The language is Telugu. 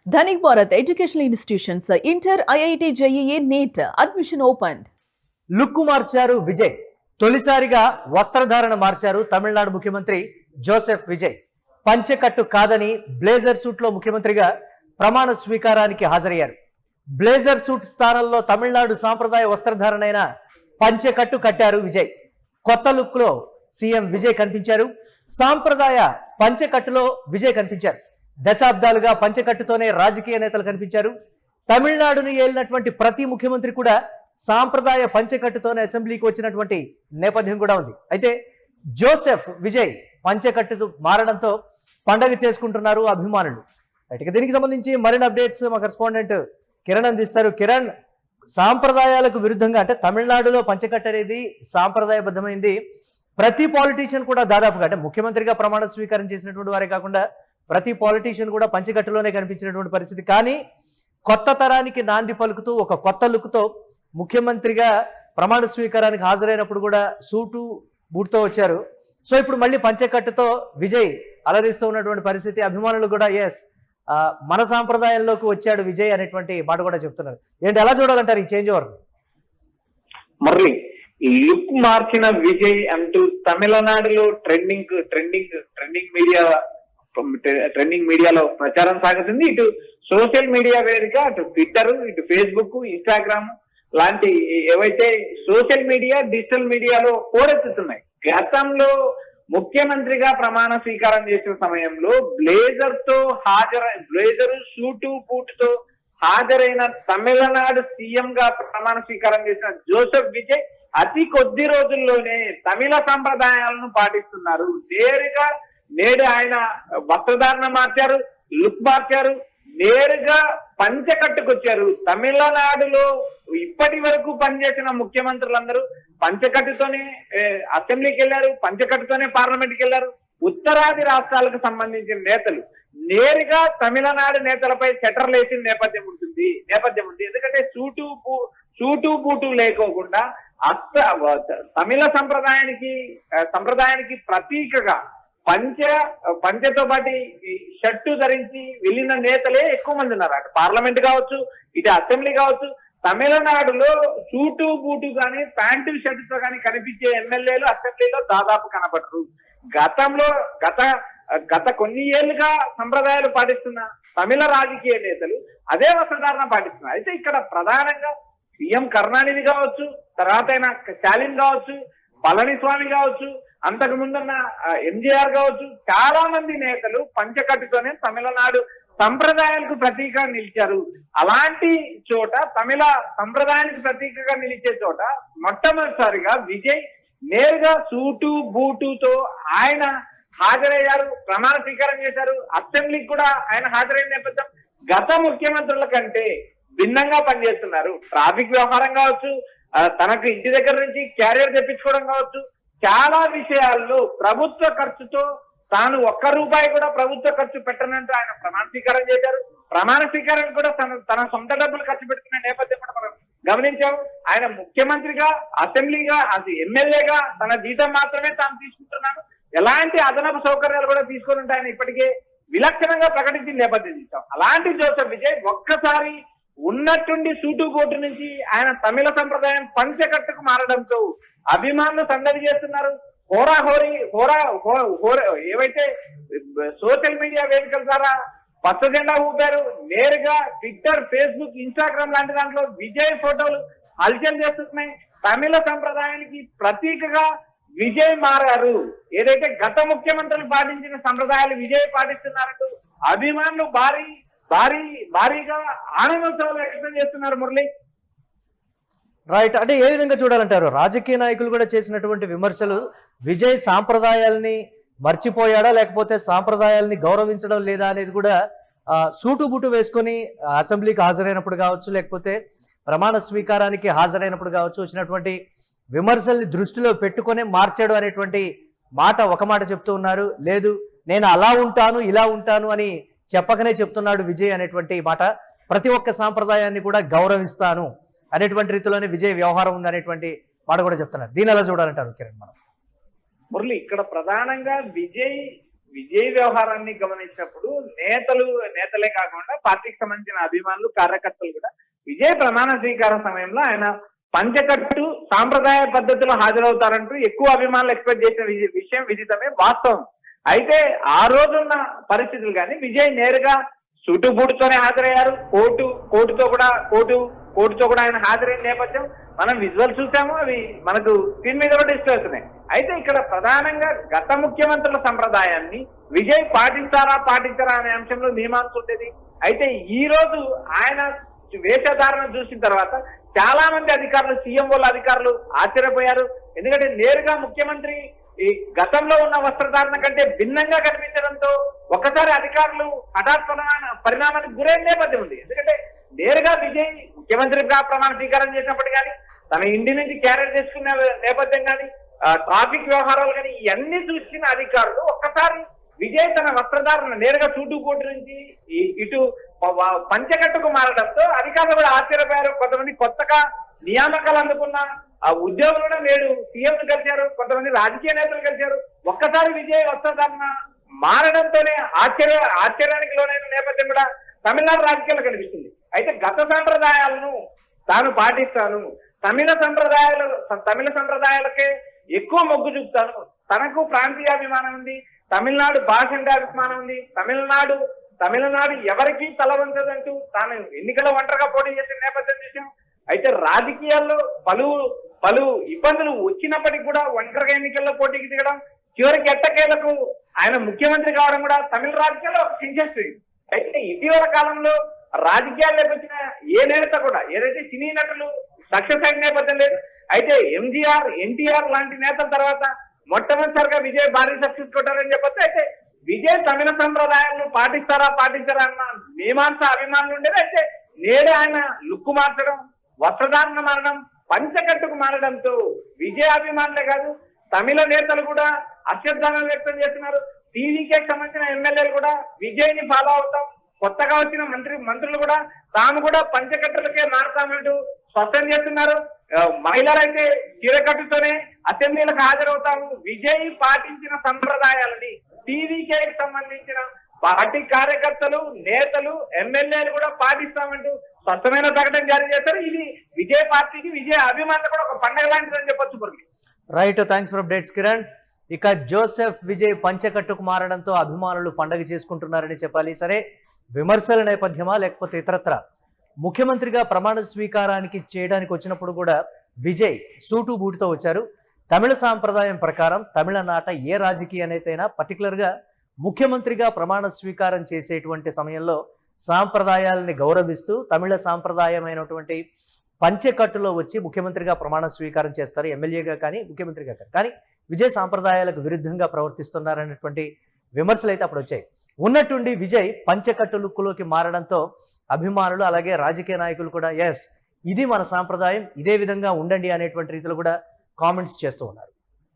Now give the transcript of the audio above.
Dhanik Bharat Educational Institutions, Inter, IIT, JEE, NEET, admission opened. Look మార్చారు విజయ్. తొలిసారిగా వస్త్రధారణ మార్చారు తమిళనాడు ముఖ్యమంత్రి జోసెఫ్ విజయ్. పంచెకట్టు కాదని బ్లేజర్ సూట్ లో ముఖ్యమంత్రిగా ప్రమాణ స్వీకారానికి హాజరయ్యారు. బ్లేజర్ సూట్ స్థానంలో తమిళనాడు సాంప్రదాయ వస్త్రధారణ అయిన పంచెకట్టు కట్టారు విజయ్. కొత్త లుక్ లో సీఎం విజయ్ కనిపించారు. సాంప్రదాయ పంచెకట్టులో విజయ్ కనిపించారు. దశాబ్దాలుగా పంచెకట్టుతోనే రాజకీయ నేతలు కనిపించారు. తమిళనాడును ఏలినటువంటి ప్రతి ముఖ్యమంత్రి కూడా సాంప్రదాయ పంచెకట్టుతోనే అసెంబ్లీకి వచ్చినటువంటి నేపథ్యం కూడా ఉంది. అయితే జోసెఫ్ విజయ్ పంచెకట్టు మారడంతో పండగ చేసుకుంటున్నారు అభిమానులు. ఇక దీనికి సంబంధించి మరిన్ని అప్డేట్స్ మా కరెస్పాండెంట్ కిరణ్ అందిస్తారు. కిరణ్, సాంప్రదాయాలకు విరుద్ధంగా అంటే తమిళనాడులో పంచెకట్టు అనేది సాంప్రదాయబద్ధమైంది. ప్రతి పాలిటీషియన్ కూడా దాదాపుగా అంటే ముఖ్యమంత్రిగా ప్రమాణ స్వీకారం చేసినటువంటి వారే కాకుండా ప్రతి పాలిటీషియన్ కూడా పంచెకట్టులోనే కనిపించినటువంటి పరిస్థితి. కానీ కొత్త తరానికి నాంది పలుకుతూ ఒక కొత్త లుక్తో ముఖ్యమంత్రిగా ప్రమాణ స్వీకారానికి హాజరైనప్పుడు కూడా సూటు బూట్తో వచ్చారు. సో ఇప్పుడు మళ్ళీ పంచెకట్టుతో విజయ్ అలరిస్తూ ఉన్నటువంటి పరిస్థితి. అభిమానులు కూడా మన సాంప్రదాయంలోకి వచ్చాడు విజయ్ అనేటువంటి మాట కూడా చెప్తున్నారు. ఏంటి, ఎలా చూడాలంటారు ఈ చేంజ్ ఓవర్? మురళి, లుక్ మార్చిన విజయ్ అంటూ తమిళనాడులో ట్రెండింగ్ మీడియాలో ప్రచారం సాగుతుంది. ఇటు సోషల్ మీడియా వేదిక, అటు ట్విట్టర్, ఇటు ఫేస్బుక్, ఇన్స్టాగ్రామ్ లాంటి ఏవైతే సోషల్ మీడియా, డిజిటల్ మీడియాలో పోరెత్తుతున్నాయి. గతంలో ముఖ్యమంత్రిగా ప్రమాణ స్వీకారం చేసిన సమయంలో బ్లేజర్ సూటు బూట్ తో హాజరైన తమిళనాడు సీఎం గా ప్రమాణ స్వీకారం చేసిన జోసెఫ్ విజయ్ అతి కొద్ది రోజుల్లోనే తమిళ సంప్రదాయాలను పాటిస్తున్నారు. నేడు ఆయన వస్త్రధారణ మార్చారు, లుక్ మార్చారు, నేరుగా పంచెకట్టుకొచ్చారు. తమిళనాడులో ఇప్పటి వరకు పనిచేసిన ముఖ్యమంత్రులందరూ పంచెకట్టుతోనే అసెంబ్లీకి వెళ్లారు, పంచెకట్టుతోనే పార్లమెంట్కి వెళ్లారు. ఉత్తరాది రాష్ట్రాలకు సంబంధించిన నేతలు నేరుగా తమిళనాడు నేతలపై సెటర్లు వేసిన నేపథ్యం ఉంది. ఎందుకంటే సూటు బూటు లేకోకుండా తమిళ సంప్రదాయానికి ప్రతీకగా పంచెతో పాటు షర్టు ధరించి వెళ్ళిన నేతలే ఎక్కువ మంది ఉన్నారు. అటు పార్లమెంట్ కావచ్చు, ఇటు అసెంబ్లీ కావచ్చు. తమిళనాడులో సూటు బూటు కానీ ప్యాంటు షర్టుతో కానీ కనిపించే ఎమ్మెల్యేలు అసెంబ్లీలో దాదాపు కనబడరు. గత కొన్ని ఏళ్లుగా సంప్రదాయాలు పాటిస్తున్న తమిళ రాజకీయ నేతలు అదే వస్త్రధారణ పాటిస్తున్నారు. అయితే ఇక్కడ ప్రధానంగా సీఎం కరుణానిధి కావచ్చు, తర్వాత అయినా స్టాలిన్ కావచ్చు, పళనిస్వామి కావచ్చు, అంతకు ముందున్న ఎంజీఆర్ కావచ్చు, చాలా మంది నేతలు పంచెకట్టుతోనే తమిళనాడు సంప్రదాయాలకు ప్రతీకగా నిలిచారు. అలాంటి చోట, తమిళ సంప్రదాయానికి ప్రతీకగా నిలిచే చోట మొట్టమొదటిసారిగా విజయ్ నేరుగా సూటు బూటుతో ఆయన హాజరయ్యారు, ప్రమాణ స్వీకారం చేశారు. అసెంబ్లీకి కూడా ఆయన హాజరైన నేపథ్యం గత ముఖ్యమంత్రుల కంటే భిన్నంగా పనిచేస్తున్నారు. ట్రాఫిక్ వ్యవహారం కావచ్చు, తనకు ఇంటి దగ్గర నుంచి క్యారియర్ తెప్పించుకోవడం కావచ్చు, చాలా విషయాల్లో ప్రభుత్వ ఖర్చుతో తాను ఒక్క రూపాయి కూడా ప్రభుత్వ ఖర్చు పెట్టనంటూ ఆయన ప్రమాణ స్వీకారం చేశారు. ప్రమాణ స్వీకారం కూడా తన సొంత డబ్బులు ఖర్చు పెట్టుకునే నేపథ్యం కూడా మనం గమనించాము. ఆయన ముఖ్యమంత్రిగా, అసెంబ్లీగా, ఎమ్మెల్యేగా తన జీతం మాత్రమే తాను తీసుకుంటున్నాను, ఎలాంటి అదనపు సౌకర్యాలు కూడా తీసుకొని ఉంటే ఆయన ఇప్పటికే విలక్షణంగా ప్రకటించిన నేపథ్యం చూసాం. అలాంటి జోసెఫ్ విజయ్ ఒక్కసారి ఉన్నట్టుండి సూటు బోటు నుంచి ఆయన తమిళ సంప్రదాయం పంచెకట్టుకు మారడంతో అభిమానులు సందడి చేస్తున్నారు. ఏవైతే సోషల్ మీడియా వేదికల ద్వారా పచ్చ జెండా ఊపారు. నేరుగా ట్విట్టర్, ఫేస్బుక్, ఇన్స్టాగ్రామ్ లాంటి దాంట్లో విజయ్ ఫోటోలు హల్చల్ చేస్తున్నాయి. తమిళ సంప్రదాయానికి ప్రతీకగా విజయ్ మారారు. ఏదైతే గత ముఖ్యమంత్రులు పాటించిన సంప్రదాయాలు విజయ్ పాటిస్తున్నారంటూ అభిమానులు భారీగా ఆనందోత్సవాలు వ్యక్తం చేస్తున్నారు. మురళి, రైట్, అంటే ఏ విధంగా చూడాలంటారు? రాజకీయ నాయకులు కూడా చేసినటువంటి విమర్శలు విజయ్ సాంప్రదాయాల్ని మర్చిపోయాడా లేకపోతే సాంప్రదాయాల్ని గౌరవించడం లేదా అనేది కూడా సూటు బూటు వేసుకొని అసెంబ్లీకి హాజరైనప్పుడు కావచ్చు, లేకపోతే ప్రమాణ స్వీకారానికి హాజరైనప్పుడు కావచ్చు వచ్చినటువంటి విమర్శల్ని దృష్టిలో పెట్టుకొని మార్చాడు అనేటువంటి ఒక మాట చెప్తూ ఉన్నారు. లేదు, నేను అలా ఉంటాను ఇలా ఉంటాను అని చెప్పకనే చెప్తున్నాడు విజయ్ అనేటువంటి మాట. ప్రతి ఒక్క సాంప్రదాయాన్ని కూడా గౌరవిస్తాను అనేటువంటి రీతిలోనే విజయ్ వ్యవహారం ఉంది అనేటువంటి మాట కూడా చెప్తున్నారు. దీని ఎలా చూడాలంటారు కిరణ్? మనం మురళి, ఇక్కడ ప్రధానంగా విజయ్ వ్యవహారాన్ని గమనించినప్పుడు నేతలే కాకుండా పార్టీకి సంబంధించిన అభిమానులు కార్యకర్తలు కూడా విజయ్ ప్రమాణ స్వీకార సమయంలో ఆయన పంచకట్టు సాంప్రదాయ పద్ధతిలో హాజరవుతారంటూ ఎక్కువ అభిమానులు ఎక్స్పెక్ట్ చేసిన విషయం విదితమే, వాస్తవం. అయితే ఆ రోజున్న పరిస్థితులు కానీ విజయ్ నేరుగా సుటుబూటుతోనే హాజరయ్యారు. కోర్టుతో కూడా ఆయన హాజరైన నేపథ్యం మనం విజువల్ చూసాము, అవి మనకు స్క్రీన్ మీద కూడా డిస్ప్లే అవుతున్నాయి. అయితే ఇక్కడ ప్రధానంగా గత ముఖ్యమంత్రుల సంప్రదాయాన్ని విజయ్ పాటించారా అనే అంశంలో మీమాంస ఉండేది. అయితే ఈ రోజు ఆయన వేషధారణ చూసిన తర్వాత చాలా మంది అధికారులు, సీఎం వాళ్ళ అధికారులు ఆశ్చర్యపోయారు. ఎందుకంటే నేరుగా ముఖ్యమంత్రి ఈ గతంలో ఉన్న వస్త్రధారణ కంటే భిన్నంగా కనిపించడంతో ఒకసారి అధికారులు హఠాత్తుమైన పరిణామానికి గురైన నేపథ్యం ఉంది. ఎందుకంటే నేరుగా విజయ్ ముఖ్యమంత్రిగా ప్రమాణ స్వీకారం చేసినప్పటికీ కానీ, తన ఇంటి నుంచి క్యారెట్ చేసుకునే నేపథ్యం కానీ, ట్రాఫిక్ వ్యవహారాలు కానీ ఇవన్నీ చూసిన అధికారులు ఒక్కసారి విజయ్ తన వస్త్రధారణ నేరుగా కోటి నుంచి ఇటు పంచకట్టుకు మారడంతో అధికారులు కూడా ఆశ్చర్యపోయారు. కొంతమంది కొత్తగా నియామకాలు అందుకున్న ఆ ఉద్యోగులు కూడా నేడు సీఎం కలిశారు, కొంతమంది రాజకీయ నేతలు కలిశారు. ఒక్కసారి విజయ్ వస్త్రధారణ మారడంతోనే ఆశ్చర్యానికి లోనైన నేపథ్యం కూడా తమిళనాడు రాజకీయాలు కనిపిస్తుంది. అయితే గత సంప్రదాయాలను తాను పాటిస్తాను, తమిళ సంప్రదాయాలకే ఎక్కువ మొగ్గు చూపుతాను, తనకు ప్రాంతీయాభిమానం ఉంది, తమిళనాడు భాష అంటే అభిమానం ఉంది, తమిళనాడు ఎవరికీ తల వంచదంటూ తాను ఎన్నికల ఒంటరిగా పోటీ చేసిన నేపథ్యం చూసాం. అయితే రాజకీయాల్లో పలు ఇబ్బందులు వచ్చినప్పటికీ కూడా ఒంటరిగా ఎన్నికల్లో పోటీకి దిగడం, చివరికి ఎట్టకేలకు ఆయన ముఖ్యమంత్రి కావడం కూడా తమిళ రాజకీయాల్లో ఒక సించేస్తుంది. అయితే ఇటీవల కాలంలో రాజకీయాల్లోకి వచ్చిన ఏ నేత కూడా, ఏదైతే సినీ నటులు సక్సెస్ అయిన నేపథ్యం లేదు. అయితే ఎంజీఆర్, ఎన్టీఆర్ లాంటి నేతల తర్వాత మొట్టమొదటిసారిగా విజయ్ భారీ సక్సెస్ కొట్టారని చెప్పొచ్చు. అయితే విజయ్ తమిళ సంప్రదాయాలను పాటిస్తారా అన్న మీమాంస అభిమానులు ఉండేది. అయితే నేడు ఆయన లుక్కు మార్చడం, వస్త్రధారణ మారడం, పంచకట్టుకు మారడంతో విజయ్ అభిమానులే కాదు తమిళ నేతలు కూడా అశ్రద్ధానం వ్యక్తం చేస్తున్నారు. టీవీకి సంబంధించిన ఎమ్మెల్యేలు కూడా విజయ్ ని ఫాలో అవుతాం, కొత్తగా వచ్చిన మంత్రులు కూడా తాము కూడా పంచకట్టులకే మారుతామంటూ స్పష్టం చేస్తున్నారు. మహిళలైతే చీరకట్టుతోనే అసెంబ్లీలకు హాజరవుతాము. విజయ్ పాటించిన సంప్రదాయాలని టీవీకి సంబంధించిన పార్టీ కార్యకర్తలు, నేతలు, ఎమ్మెల్యేలు కూడా పాటిస్తామంటూ స్పష్టమైన ప్రకటన జారీ చేస్తారు. ఇది విజయ్ పార్టీకి, విజయ్ అభిమానులు కూడా ఒక పండుగ లాంటిదని చెప్పొచ్చు. Right, thanks for updates Kiran. ఇక జోసెఫ్ విజయ్ పంచకట్టుకు మారడంతో అభిమానులు పండగ చేసుకుంటున్నారని చెప్పాలి. సరే, విమర్శల నేపథ్యమా లేకపోతే ఇతరత్ర, ముఖ్యమంత్రిగా ప్రమాణ స్వీకారానికి చేయడానికి వచ్చినప్పుడు కూడా విజయ్ సూటు బూటుతో వచ్చారు. తమిళ సాంప్రదాయం ప్రకారం తమిళనాట ఏ రాజకీయ నేతైనా పర్టికులర్గా ముఖ్యమంత్రిగా ప్రమాణ స్వీకారం చేసేటువంటి సమయంలో సాంప్రదాయాలని గౌరవిస్తూ తమిళ సాంప్రదాయమైనటువంటి పంచెకట్టులో వచ్చి ముఖ్యమంత్రిగా ప్రమాణ స్వీకారం చేస్తారు, ఎమ్మెల్యేగా కానీ ముఖ్యమంత్రిగా కానీ విజయ్ సాంప్రదాయాలకు విరుద్ధంగా ప్రవర్తిస్తున్నారనేటువంటి విమర్శలు అయితే అప్పుడు వచ్చాయి. ఉన్నట్టుండి విజయ్ పంచెకట్టు లుక్కులోకి మారడంతో అభిమానులు అలాగే రాజకీయ నాయకులు కూడా ఎస్ ఇది మన సాంప్రదాయం, ఇదే విధంగా ఉండండి అనేటువంటి రీతిలో కూడా కామెంట్స్ చేస్తూ ఉన్నారు.